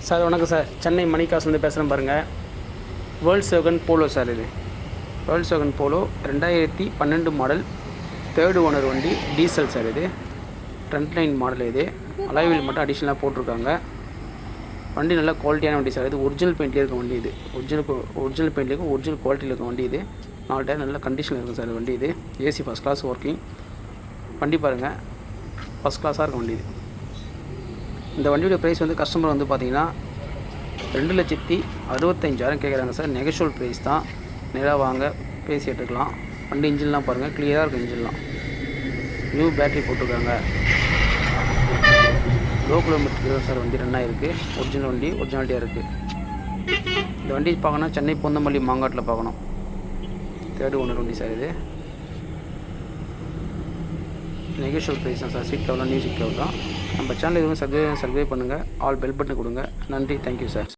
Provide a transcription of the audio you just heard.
Sir வணக்கம் sir, Chennai மணிகாசுலேருந்து பேசுகிறேன் பாருங்கள். வேர்ல்ட்ஸ்வேகன் போலோ சார். இது வேர்ல்ட்ஸ்வேகன் போலோ 2012 மாடல், 3rd ஓனர் வண்டி, டீசல் சார். இது ஃப்ரண்ட் லைன் மாடல். இது அலாய்வில் மட்டும் அடிஷ்னலாக போட்டிருக்காங்க. வண்டி நல்ல குவாலிட்டியான வண்டி சார். இது ஒரிஜினல் பெயிண்ட்லேயே இருக்க வண்டி. இது ஒரிஜினல் பெயிண்ட்லேயே இருக்கும், ஒரிஜினல் குவாலிட்டியில் இருக்க வண்டி. இது 4 டயர் நல்ல கண்டிஷனில் இருக்கும் சார் வண்டி. இது ஏசி ஃபஸ்ட் கிளாஸ் ஒர்க்கிங் வண்டி பாருங்கள், ஃபஸ்ட் கிளாஸாக இருக்கும் வண்டி. இது இந்த வண்டியோட ப்ரைஸ் வந்து கஸ்டமர் வந்து பார்த்தீங்கன்னா 2,65,000 கேட்குறாங்க சார். நெகஷுவல் ப்ரைஸ் தான், நேராக வாங்க பேசி எடுத்துக்கலாம். வண்டி இன்ஜின்லாம் பாருங்கள், கிளியராக இருக்கும் இன்ஜின்லாம். நியூ பேட்ரி போட்டிருக்காங்க. லோ கிலோமீட்டர் சார் வண்டி ரன் ஆகிருக்கு. ஒரிஜினல் வண்டி, ஒரிஜினாலிட்டியாக இருக்குது. இந்த வண்டி பார்க்கணும் சென்னை பொந்தமல்லி மாங்காட்டில் பார்க்கணும். 3rd ஓனர் வண்டி சார். இது நெகோஷியல் ப்ரைஸ் தான் சார். சீட் கவர்லாம் நியூ சீட் கவர் தான். நம்ம சேனல் எதுவும் சப்ஸ்கிரைப் பண்ணுங்கள், ஆல் பெல் பட்டன் கொடுங்க. நன்றி, தேங்க்யூ சார்.